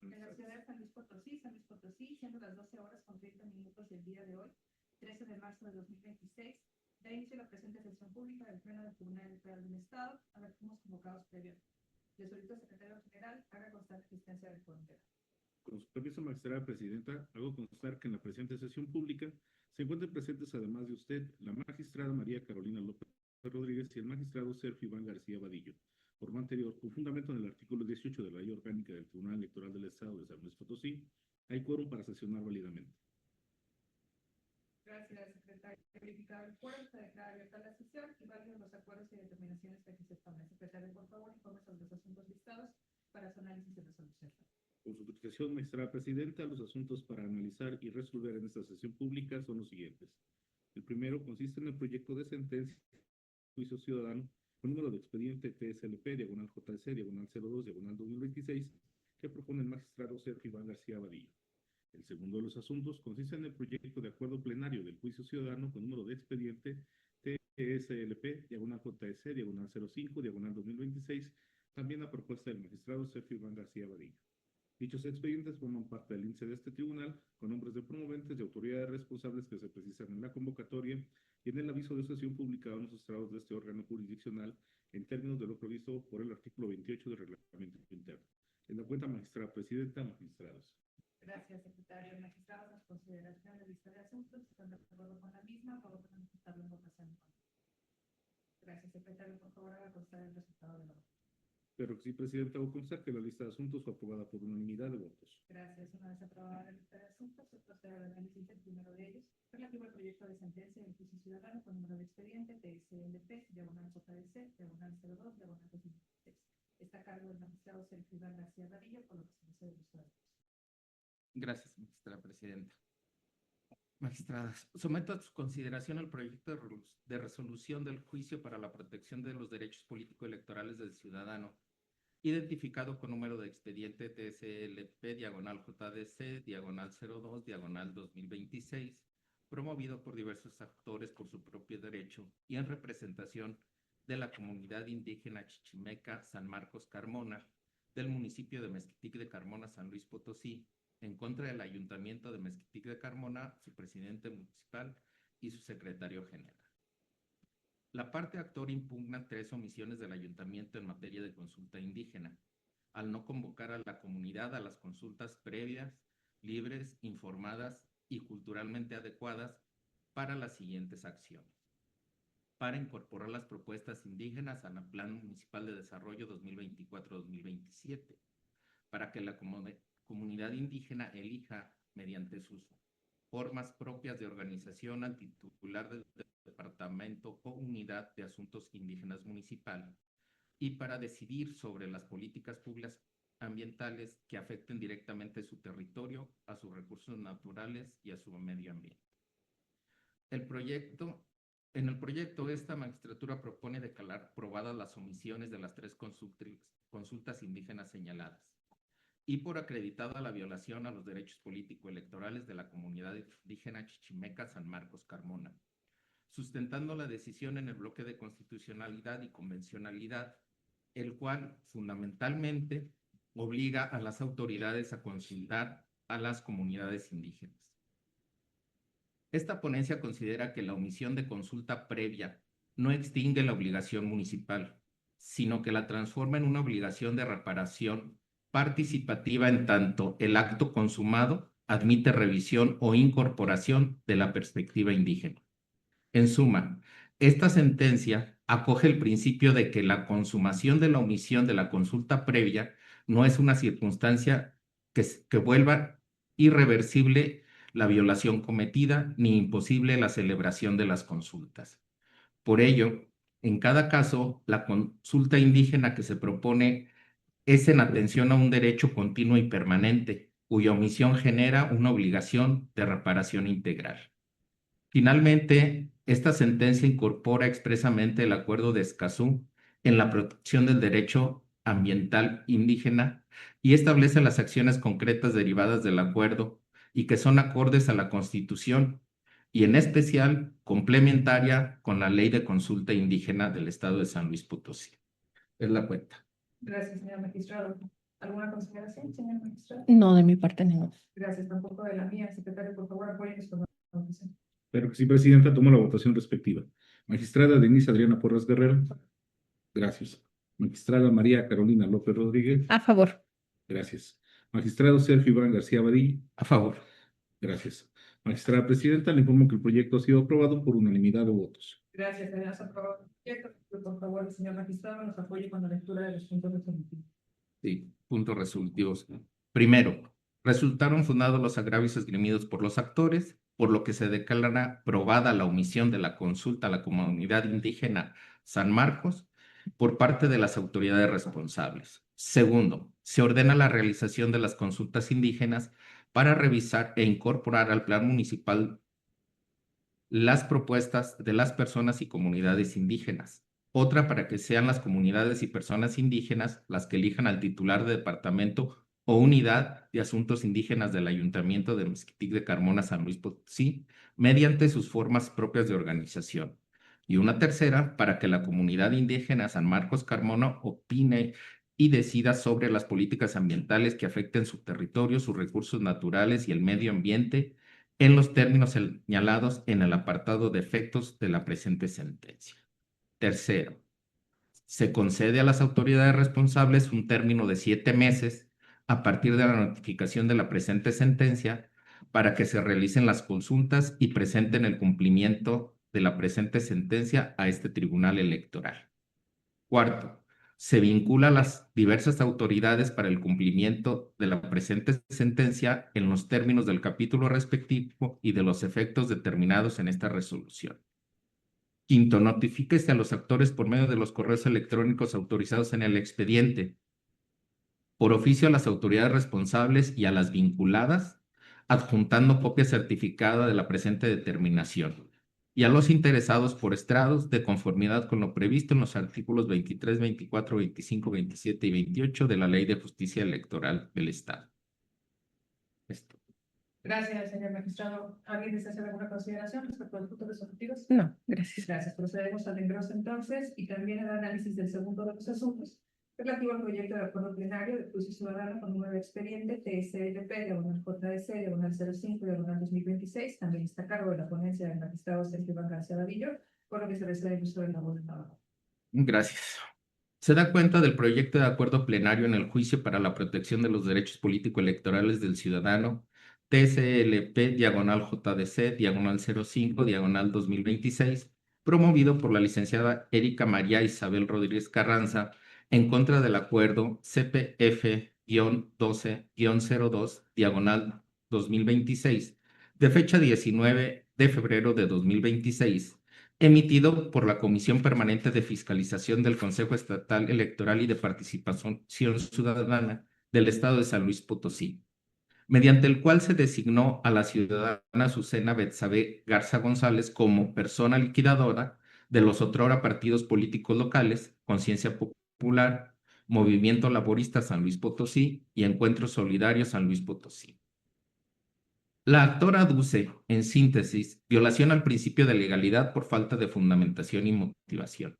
En la ciudad de San Luis Potosí, siendo las 12 horas con 30 minutos del día de hoy, 13 de marzo de 2026, da inicio a la presente sesión pública del Pleno del Tribunal Electoral del Estado, a la que fuimos convocados previamente. Le solicito al secretario general haga constar la existencia del quórum. Con su permiso, magistrada presidenta, hago constar que en la presente sesión pública se encuentran presentes, además de usted, la magistrada María Carolina López Rodríguez y el magistrado Sergio Iván García Vadillo. Por lo anterior, con fundamento en el artículo 18 de la Ley Orgánica del Tribunal Electoral del Estado de San Luis Potosí, hay quórum para sesionar válidamente. Gracias, secretario. Verificado el quórum, se declara abierta la sesión y válidos los acuerdos y determinaciones que aquí se tomen. Secretario, por favor, informe sobre los asuntos listados para su análisis y resolución. Con su autorización, magistrada presidenta, los asuntos para analizar y resolver en esta sesión pública son los siguientes. El primero consiste en el proyecto de sentencia de juicio ciudadano con número de expediente TSLP, diagonal JC, diagonal 02, diagonal 2026, que propone el magistrado Sergio Iván García Vadillo. El segundo de los asuntos consiste en el proyecto de acuerdo plenario del juicio ciudadano con número de expediente TSLP, diagonal JC, diagonal 05, diagonal 2026, también a propuesta del magistrado Sergio Iván García Vadillo. Dichos expedientes forman parte del índice de este tribunal con nombres de promoventes y autoridades responsables que se precisan en la convocatoria y en el aviso de sesión publicado en los estrados de este órgano jurisdiccional en términos de lo previsto por el artículo 28 del reglamento interno. En la cuenta, magistrada presidenta, magistrados. Gracias, secretario. Magistrados, las consideraciones de lista de asuntos, ¿están de acuerdo con la misma? Por favor, manifestarlo en votación. Gracias, secretario. Por favor, haga constar el resultado de la votación. Pero sí, presidenta, hago constar que la lista de asuntos fue aprobada por unanimidad de votos. Gracias. Una vez aprobada la lista de asuntos, se procede al análisis del primero de ellos, relativo al proyecto de sentencia del juicio ciudadano con número de expediente TSLP, diagonal JDC, diagonal 02, diagonal 2016. Está a cargo del magistrado Sergio Iván García Vadillo, por lo que se procede a los. Gracias, magistrada presidenta. Magistradas, someto a su consideración el proyecto de resolución del juicio para la protección de los derechos político-electorales del ciudadano, identificado con número de expediente TSLP, diagonal JDC, diagonal 02, diagonal 2026, promovido por diversos actores por su propio derecho y en representación de la comunidad indígena chichimeca San Marcos Carmona, del municipio de Mezquitic de Carmona, San Luis Potosí, en contra del Ayuntamiento de Mezquitic de Carmona, su presidente municipal y su secretario general. La parte actor impugna 3 omisiones del Ayuntamiento en materia de consulta indígena, al no convocar a la comunidad a las consultas previas, libres, informadas y culturalmente adecuadas para las siguientes acciones. Para incorporar las propuestas indígenas al Plan Municipal de Desarrollo 2024-2027, para que la comunidad indígena elija, mediante sus formas propias de organización, al titular del Departamento o Unidad de Asuntos Indígenas Municipal, y para decidir sobre las políticas públicas ambientales que afecten directamente su territorio, a sus recursos naturales y a su medio ambiente. En el proyecto, esta magistratura propone declarar probadas las omisiones de las 3 consultas indígenas señaladas, y por acreditada la violación a los derechos político-electorales de la comunidad indígena chichimeca San Marcos Carmona, sustentando la decisión en el bloque de constitucionalidad y convencionalidad, el cual fundamentalmente obliga a las autoridades a consultar a las comunidades indígenas. Esta ponencia considera que la omisión de consulta previa no extingue la obligación municipal, sino que la transforma en una obligación de reparación participativa en tanto el acto consumado admite revisión o incorporación de la perspectiva indígena. En suma, esta sentencia acoge el principio de que la consumación de la omisión de la consulta previa no es una circunstancia que vuelva irreversible la violación cometida ni imposible la celebración de las consultas. Por ello, en cada caso, la consulta indígena que se propone es en atención a un derecho continuo y permanente, cuya omisión genera una obligación de reparación integral. Finalmente, esta sentencia incorpora expresamente el Acuerdo de Escazú en la protección del derecho ambiental indígena y establece las acciones concretas derivadas del acuerdo y que son acordes a la Constitución y en especial complementaria con la Ley de Consulta Indígena del Estado de San Luis Potosí. Es la cuenta. Gracias, señor magistrado. ¿Alguna consideración, señor magistrado? No, de mi parte ninguna. Gracias, tampoco de la mía. Secretario, por favor, apóyenos con la votación. Pero que sí, Presidenta, tomo la votación respectiva. Magistrada Denise Adriana Porras Guerrero. Gracias. Magistrada María Carolina López Rodríguez. A favor. Gracias. Magistrado Sergio Iván García Badilla. A favor. Gracias. Magistrada Presidenta, le informo que el proyecto ha sido aprobado por unanimidad de votos. Gracias, señor. Se aprobado el proyecto. Por favor, el señor magistrado nos apoye con la lectura de los puntos resolutivos. Sí, puntos resolutivos. Primero, resultaron fundados los agravios esgrimidos por los actores, por lo que se declara probada la omisión de la consulta a la comunidad indígena San Marcos por parte de las autoridades responsables. Segundo, se ordena la realización de las consultas indígenas para revisar e incorporar al plan municipal las propuestas de las personas y comunidades indígenas. Otra para que sean las comunidades y personas indígenas las que elijan al titular de departamento o unidad de asuntos indígenas del Ayuntamiento de Mezquitic de Carmona, San Luis Potosí, mediante sus formas propias de organización. Y una tercera para que la comunidad indígena San Marcos Carmona opine y decida sobre las políticas ambientales que afecten su territorio, sus recursos naturales y el medio ambiente en los términos señalados en el apartado de efectos de la presente sentencia. Tercero, se concede a las autoridades responsables un término de 7 meses a partir de la notificación de la presente sentencia para que se realicen las consultas y presenten el cumplimiento de la presente sentencia a este tribunal electoral. Cuarto, se vincula a las diversas autoridades para el cumplimiento de la presente sentencia en los términos del capítulo respectivo y de los efectos determinados en esta resolución. Quinto, notifíquese a los actores por medio de los correos electrónicos autorizados en el expediente, por oficio a las autoridades responsables y a las vinculadas, adjuntando copia certificada de la presente determinación, y a los interesados por estrados de conformidad con lo previsto en los artículos 23, 24, 25, 27 y 28 de la Ley de Justicia Electoral del Estado. Esto. Gracias, señor magistrado. ¿Alguien desea hacer alguna consideración respecto a los puntos resolutivos? No, gracias. Gracias. Procedemos al engroso entonces y también al análisis del segundo de los asuntos relativo al proyecto de acuerdo plenario de juicio ciudadano con número de expediente TSLP/JDC/05/2026. También está a cargo de la ponencia del magistrado Sergio Iván García Badilla, por lo que se recibe el uso de la voz de trabajo. Gracias. Se da cuenta del proyecto de acuerdo plenario en el juicio para la protección de los derechos político-electorales del ciudadano TSLP/JDC/05/2026, promovido por la licenciada Erika María Isabel Rodríguez Carranza, en contra del acuerdo CPF-12-02-2026, de fecha 19 de febrero de 2026, emitido por la Comisión Permanente de Fiscalización del Consejo Estatal Electoral y de Participación Ciudadana del Estado de San Luis Potosí, mediante el cual se designó a la ciudadana Azucena Betsabe Garza González como persona liquidadora de los otrora partidos políticos locales, Conciencia Popular, Movimiento Laborista San Luis Potosí y Encuentro Solidario San Luis Potosí. La actora aduce, en síntesis, violación al principio de legalidad por falta de fundamentación y motivación,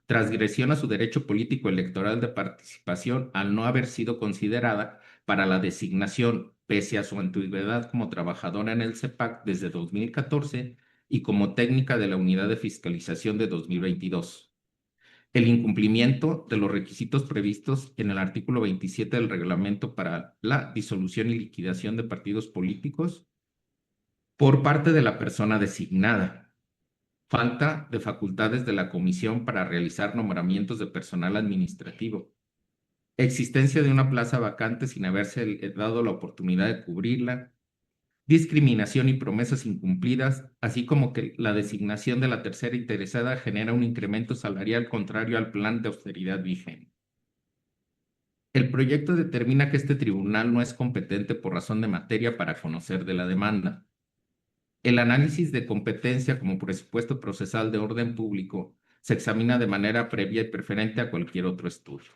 transgresión a su derecho político electoral de participación al no haber sido considerada para la designación, pese a su antigüedad como trabajadora en el CEPAC desde 2014 y como técnica de la Unidad de Fiscalización de 2022. El incumplimiento de los requisitos previstos en el artículo 27 del Reglamento para la disolución y liquidación de partidos políticos por parte de la persona designada. Falta de facultades de la Comisión para realizar nombramientos de personal administrativo. Existencia de una plaza vacante sin haberse dado la oportunidad de cubrirla. Discriminación y promesas incumplidas, así como que la designación de la tercera interesada genera un incremento salarial contrario al plan de austeridad vigente. El proyecto determina que este tribunal no es competente por razón de materia para conocer de la demanda. El análisis de competencia como presupuesto procesal de orden público se examina de manera previa y preferente a cualquier otro estudio.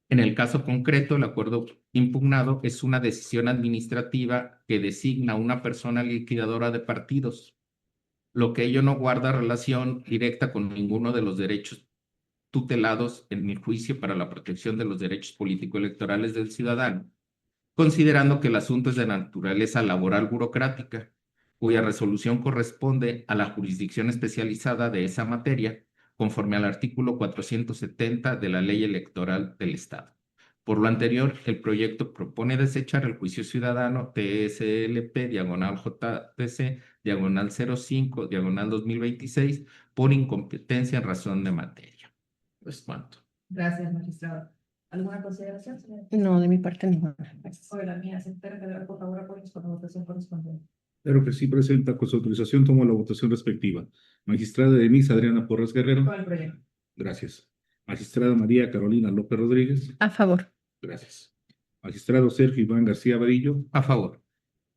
En el caso concreto, el acuerdo impugnado es una decisión administrativa que designa una persona liquidadora de partidos, lo que ello no guarda relación directa con ninguno de los derechos tutelados en el juicio para la protección de los derechos político-electorales del ciudadano, considerando que el asunto es de naturaleza laboral burocrática, cuya resolución corresponde a la jurisdicción especializada de esa materia, conforme al artículo 470 de la Ley Electoral del Estado. Por lo anterior, el proyecto propone desechar el juicio ciudadano TSLP, /JTC, /05, /2026, por incompetencia en razón de materia. Pues cuánto. Gracias, magistrado. ¿Alguna consideración, señora? No, de mi parte ninguna. Gracias. O de la mía, secretaria general, por favor, apoyos con la votación correspondiente. Claro que sí, presenta. Con su autorización tomo la votación respectiva. Magistrada Denise Adriana Porras Guerrero. Con el proyecto. Gracias. Magistrada María Carolina López Rodríguez. A favor. Gracias. Magistrado Sergio Iván García Vadillo. A favor.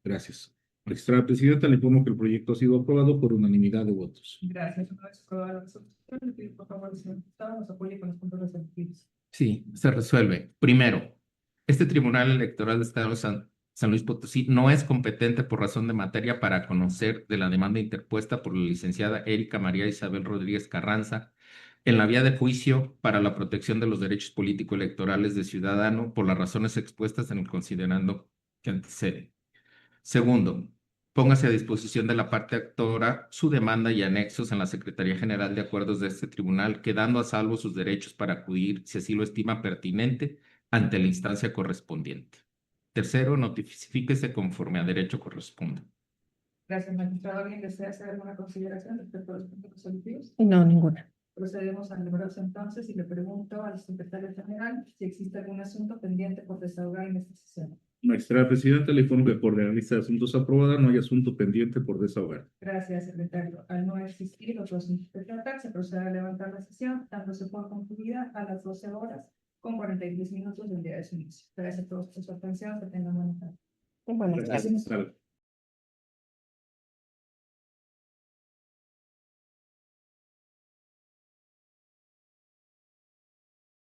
Gracias. Magistrada Presidenta, le informo que el proyecto ha sido aprobado por unanimidad de votos. Gracias. Una vez aprobada la resolución, le pido por favor al señor diputado nos apoye con los puntos respectivos. Sí, se resuelve. Primero, este Tribunal Electoral de Estado de San Luis Potosí no es competente por razón de materia para conocer de la demanda interpuesta por la licenciada Erika María Isabel Rodríguez Carranza en la vía de juicio para la protección de los derechos político-electorales de ciudadano por las razones expuestas en el considerando que antecede. Segundo, póngase a disposición de la parte actora su demanda y anexos en la Secretaría General de Acuerdos de este tribunal, quedando a salvo sus derechos para acudir, si así lo estima pertinente, ante la instancia correspondiente. Tercero, notifíquese conforme a derecho corresponde. Gracias, magistrado. ¿Alguien desea hacer alguna consideración respecto a los puntos resolutivos? No, ninguna. Procedemos al numeroso entonces y le pregunto al secretario general si existe algún asunto pendiente por desahogar en esta sesión. Magistrada Presidenta, le informo que por la lista de asuntos aprobada no hay asunto pendiente por desahogar. Gracias, secretario. Al no existir otro asunto que tratar, se procede a levantar la sesión, dándose por concluida a las 12 horas con 43 minutos del día de su inicio. Gracias a todos por su atención. Que tengan buena tarde. Buenas Gracias, tardes. magistrada.